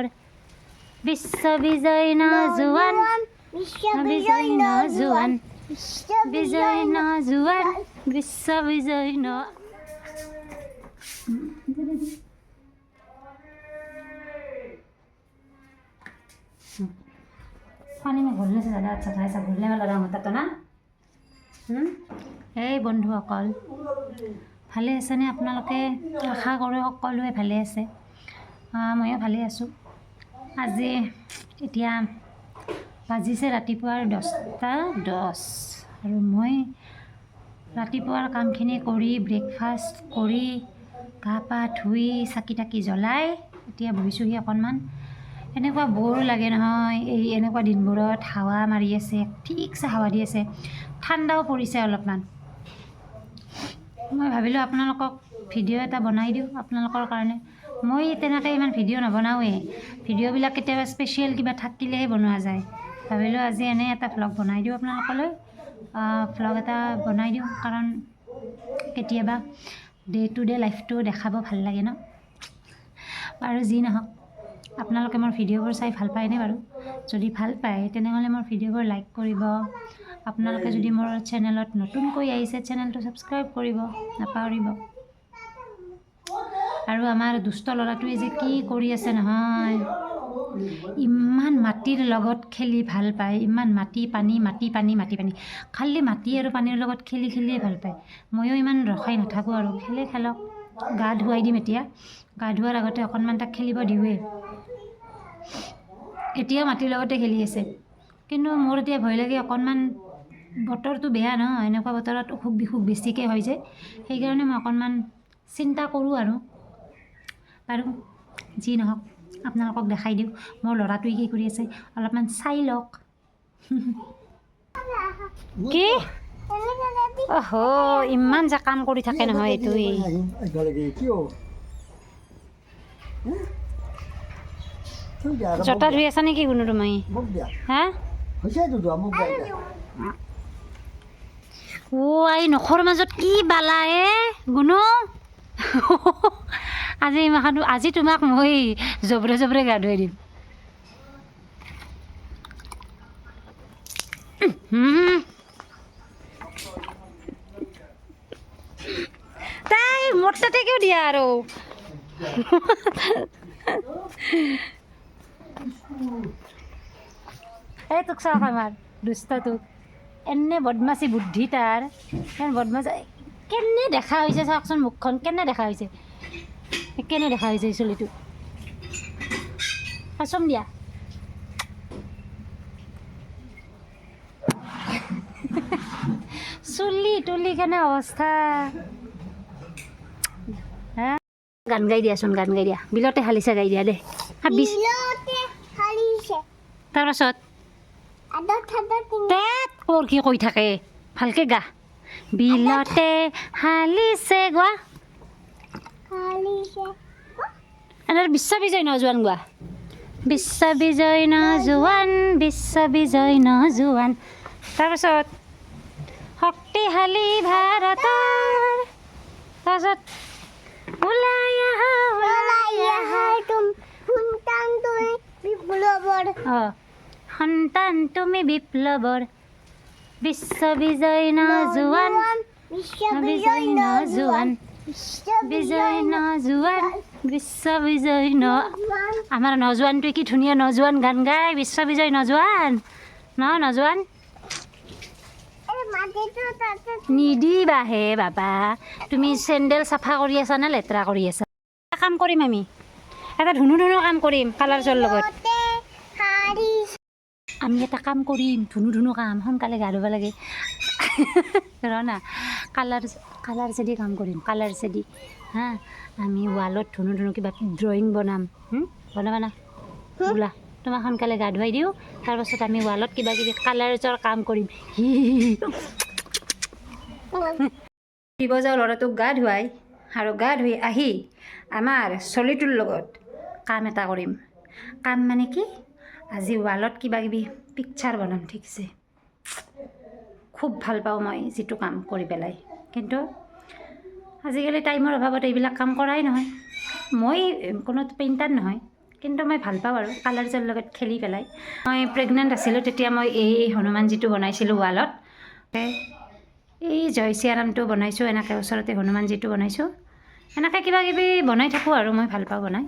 বিপ্লৱৰ বিশ্ববিজয় নজোৱান বিশ্ববিজয় নজোৱান বিজয় নজোৱান বিশ্ববিজয় ন पानी में घोलने से ज़्यादा अच्छा था ऐसा घोलने वाला रंग होता तो ना এই বন্ধুসকল ভালে আছেনে আপোনালোকে আশা কৰোঁ সকলোৱে ভালে আছে ময়ো ভালে আছোঁ আজি এতিয়া বাজিছে ৰাতিপুৱাৰ 10:10 আৰু মই ৰাতিপুৱাৰ কামখিনি কৰি ব্ৰেকফাষ্ট কৰি গা পা ধুই চাকি তাকি জ্বলাই এতিয়া বহিছোঁহি অকণমান এনেকুৱা বৰ লাগে নহয় এই এনেকুৱা দিনবোৰত হাৱা মাৰি আছে ঠিকছে হাৱা দি আছে ঠাণ্ডাও পৰিছে অলপমান মই ভাবিলোঁ আপোনালোকক ভিডিঅ' এটা বনাই দিওঁ আপোনালোকৰ কাৰণে মই তেনেকৈ ইমান ভিডিঅ' নবনাওঁৱেই ভিডিঅ'বিলাক কেতিয়াবা স্পেচিয়েল কিবা থাকিলেহে বনোৱা যায় ভাবিলোঁ আজি এনে এটা ভ্লগ বনাই দিওঁ আপোনালোকলৈ ভ্লগ এটা বনাই দিওঁ কাৰণ কেতিয়াবা ডে টু ডে লাইফটো দেখাব ভাল লাগে ন আৰু যি নহওক আপোনালোকে মোৰ ভিডিঅ'বোৰ চাই ভাল পায়নে বাৰু যদি ভাল পায় তেনেহ'লে মোৰ ভিডিঅ'বোৰ লাইক কৰিব আপোনালোকে যদি মোৰ চেনেলত নতুনকৈ আহিছে চেনেলটো ছাবস্ক্ৰাইব কৰিব নাপাহৰিব আৰু আমাৰ দুষ্ট ল'ৰাটোৱে যে কি কৰি আছে নহয় ইমান মাটিৰ লগত খেলি ভাল পায় ইমান মাটি পানী খালি মাটি আৰু পানীৰ লগত খেলিয়ে ভাল পায় ময়ো ইমান ৰখাই নাথাকোঁ আৰু খেলক গা ধুৱাই দিম এতিয়া গা ধোৱাৰ আগতে অকণমান তাক খেলিব দিওঁৱেই এতিয়াও মাটিৰ লগতে খেলি আছে কিন্তু মোৰ এতিয়া ভয় লাগে অকণমান বতৰটো বেয়া ন এনেকুৱা বতৰত অসুখ বিসুখ বেছিকৈ হয় যে সেইকাৰণে মই অকণমান চিন্তা কৰোঁ আৰু বাৰু যি নহওক আপোনালোকক দেখাই দিওঁ মোৰ ল'ৰাটোৱে কি কৰি আছে অলপমান চাই লওক কি অহ ইমান যে কাম কৰি থাকে নহয় এইটোৱে জোতা ধুই আছা নেকি কোনো তুমি হা আই নখৰ মাজত কি বালা গুণু আজি তোমাক মই জবৰে গা ধুৱাই দিম তাই মোৰ তাতে কিয় দিয়া আৰু এই তোক চাওক আমাৰ দুষ্টটোক এনে বদমাচি বুদ্ধি তাৰ বদমাছ কেনে দেখা হৈছে চাওকচোন মুখখন কেনে দেখা হৈছে চুলিটো চম দিয়া চুলি তুলি কেনে অৱস্থা হা গান গাই দিয়া বিলতে হালিছে গাই দিয়া দে তাৰপাছত তোৰ কি কৈ থাকে ভালকে গা বিলতে হালিছে গোৱা বিশ্ববিজয় নজোৱান গোৱা বিশ্ববিজয় নজোৱান তাৰপাছত শক্তিশালী ভাৰতৰ তাৰপাছত ওলাই আহা সন্তান তুমি বিপ্লৱৰ বিশ্ববিজয় নজোৱান বিশ্ববিজয় আমাৰ নজোৱানটোৱে কি ধুনীয়া নজোৱান গান গাই বিশ্ববিজয় নজোৱান নিদিবাহে বাবা তুমি চেণ্ডেল চাফা কৰি আছা নে লেতেৰা কৰি আছা কাম কৰিম আমি এটা ধুনু কাম কৰিম কালাৰছৰ লগত আমি এটা কাম কৰিম ধুনু কাম সোনকালে গা ধুব লাগে ৰণা কালাৰ চেদি কাম কৰিম হা আমি ৱালত ধুনু কিবা ড্ৰয়িং বনাম বনাবা না বোলা তোমাক সোনকালে গা ধুৱাই দিওঁ তাৰপাছত আমি ৱালত কিবা কিবি কালাৰছৰ কাম কৰিম দিব যাওঁ ল'ৰাটোক গা ধুৱাই আৰু গা ধুই আহি আমাৰ চলিটোৰ লগত কাম এটা কৰিম কাম মানে কি আজি ৱালত কিবা কিবি পিকচাৰ বনাম ঠিকছে খুব ভাল পাওঁ মই যিটো কাম কৰি পেলাই কিন্তু আজিকালি টাইমৰ অভাৱত এইবিলাক কাম কৰাই নহয় মই কোনো পেইণ্টাৰ নহয় কিন্তু মই ভাল পাওঁ আৰু কালাৰছৰ লগত খেলি পেলাই। মই প্ৰেগনেণ্ট আছিলোঁ তেতিয়া মই এই হনুমানজিটো বনাইছিলোঁ ৱালত। এই জয় শ্ৰীৰামটো বনাইছোঁ, এনেকৈ ওচৰতে হনুমানজিটো বনাইছোঁ। এনেকৈ কিবা কিবি বনাই থাকোঁ আৰু মই ভাল পাওঁ বনাই।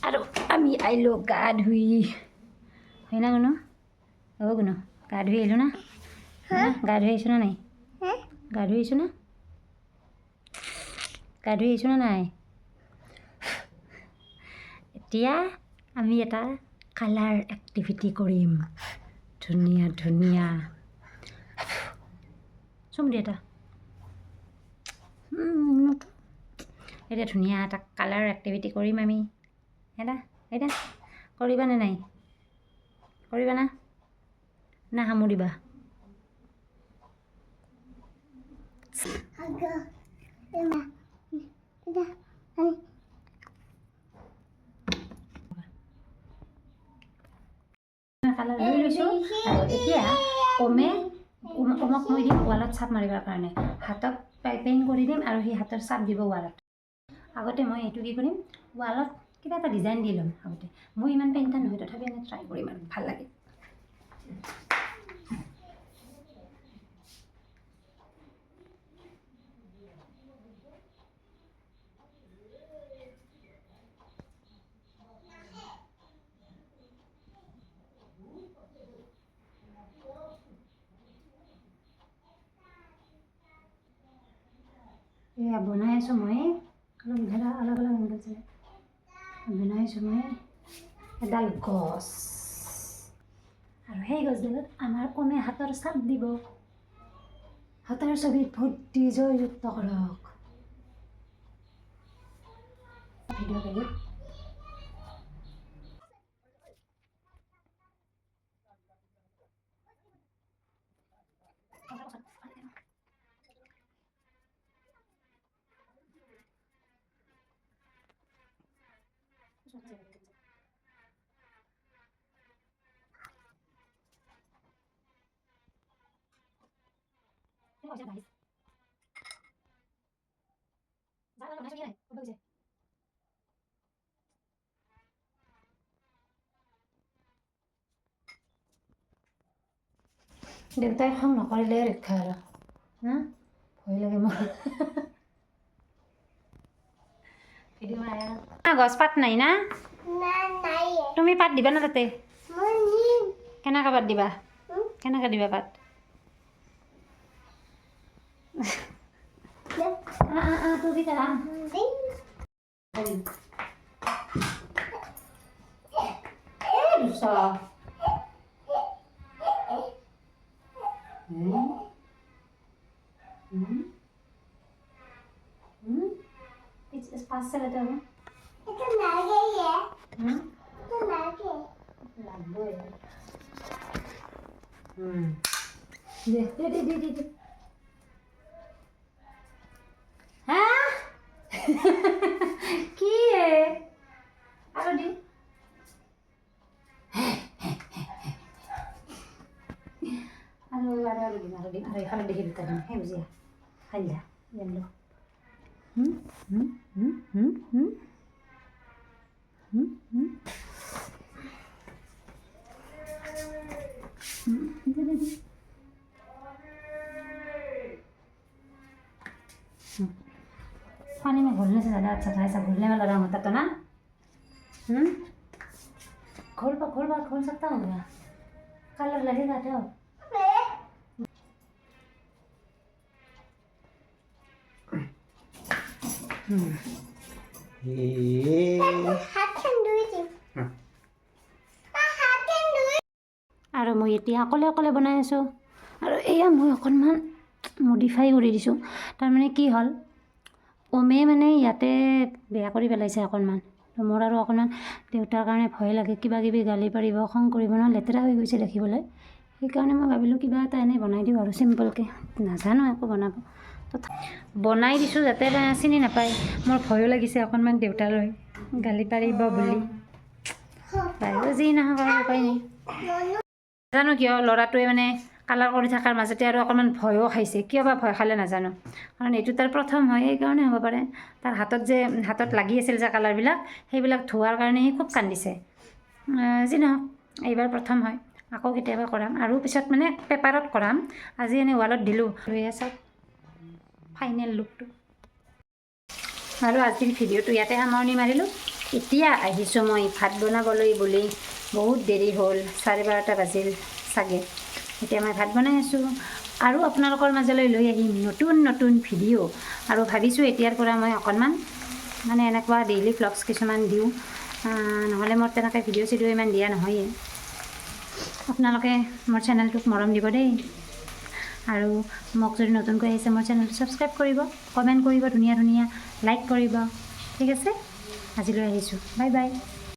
আৰু আমি আহিলোঁ গা ধুই, হয় না গুণো? অঁ গুণো, গা ধুই আহিলোঁ না? গা ধুই আহিছোঁ না নাই? গা ধুই আহিছোঁ না? গা ধুই আহিছোঁ না নাই? এতিয়া আমি এটা কালাৰ এক্টিভিটি কৰিম। ধুনীয়া ধুনীয়া চুম দি এটা। এতিয়া ধুনীয়া এটা কালাৰ এক্টিভিটি কৰিম আমি। এটা এটা কৰিবা নে নাই? কৰিবা না? না সামৰিবা? কালাৰ লৈ লৈছোঁ আৰু এতিয়া ওমক মই দিম ৱালত চাপ মাৰিবৰ কাৰণে। হাতত পাইপিং কৰি দিম আৰু সেই হাতৰ চাপ দিব ৱালত। আগতে মই এইটো কি কৰিম, ৱালত কিবা এটা ডিজাইন দি ল'ম আগতে। মই ইমান পেইণ্টাৰ নহয়, তথাপি এনে ট্ৰাই কৰিম আৰু ভাল লাগে। এয়া বনাই আছোঁ মই, অলপ অলপ এংগল বনাই আছোঁ মই এডাল গছ, আৰু সেই গছডালত আমাৰ ওমে হাতৰ চাপ দিব। হাতৰ ছবিত ভৰ্তি জয়যুক্ত কৰক। ভিডিঅ' কৰি দেউতাই খং নকৰিলে ৰক্ষা আৰু হা, ভয় লাগে মোৰ। গছ পাত নাই না? তুমি পাত দিবা না তাতে? কেনেকৈ পাত দিবা? কেনেকৈ দিবা পাত? তুমি তাৰা পাঁচ ছেকেণ্ড লাগবই। হা কি আৰু দি আৰু দিম আৰু এইফালে দেখি দুটা দিম সেউজীয়া হালধীয়া য়েল্লো। पानी में घोलने से ज़्यादा अच्छा था, ऐसा घोलने वाला रंग होता तो ना। खोल सकता हूँ क्या? कलर लगेगा तो আৰু মই এতিয়া অকলে অকলে বনাই আছোঁ। আৰু এয়া মই অকণমান মডিফাই কৰি দিছোঁ। তাৰমানে কি হ'ল, ওমে মানে ইয়াতে বেয়া কৰি পেলাইছে অকণমান। মোৰ আৰু অকণমান দেউতাৰ কাৰণে ভয় লাগে, কিবা কিবি গালি পাৰিব, খং কৰিব ন, লেতেৰা হৈ গৈছে দেখিবলৈ। সেইকাৰণে মই ভাবিলোঁ কিবা এটা এনেই বনাই দিওঁ আৰু চিম্পলকৈ, নাজানো একো বনাব। বনাই দিছোঁ যাতে চিনি নাপায়। মোৰ ভয়ো লাগিছে অকণমান দেউতালৈ গালি পাৰিব বুলি। বাৰু যি নহওক আৰু উপায় নাই। নাজানো কিয় ল'ৰাটোৱে মানে কালাৰ কৰি থকাৰ মাজতে আৰু অকণমান ভয়ো খাইছে, কিয় বা ভয় খালে নাজানো, কাৰণ এইটো তাৰ প্ৰথম হয়, সেইকাৰণে হ'ব পাৰে। তাৰ হাতত লাগি আছিল যে কালাৰবিলাক, সেইবিলাক ধোৱাৰ কাৰণে সি খুব কান্দিছে। যি নহওক, এইবাৰ প্ৰথম হয়, আকৌ কেতিয়াবা কৰাম, আৰু পিছত মানে পেপাৰত কৰাম। আজি এনেই ৱালত দিলোঁ, লৈ চাওক ফাইনেল লুকটো। আৰু আজিৰ ভিডিঅ'টো ইয়াতে সামৰণি মাৰিলোঁ। এতিয়া আহিছোঁ মই ভাত বনাবলৈ বুলি, বহুত দেৰি হ'ল, 12:30 বাজিল চাগে। এতিয়া মই ভাত বনাই আছোঁ, আৰু আপোনালোকৰ মাজলৈ লৈ আহিম নতুন নতুন ভিডিঅ'। আৰু ভাবিছোঁ এতিয়াৰ পৰা মই অকণমান মানে এনেকুৱা ডেইলি ভ্লগছ কিছুমান দিওঁ, নহ'লে মোৰ তেনেকৈ ভিডিঅ' চিডিঅ' ইমান দিয়া নহয়েই। আপোনালোকে মোৰ চেনেলটোক মৰম দিব দেই, আৰু মোক যদি নতুনকৈ আহিছে মোৰ চেনেলটো ছাবস্ক্ৰাইব কৰিব, কমেণ্ট কৰিব, ধুনীয়া ধুনীয়া লাইক কৰিব, ঠিক আছে। আজিলৈ আহিছোঁ, বাই বাই।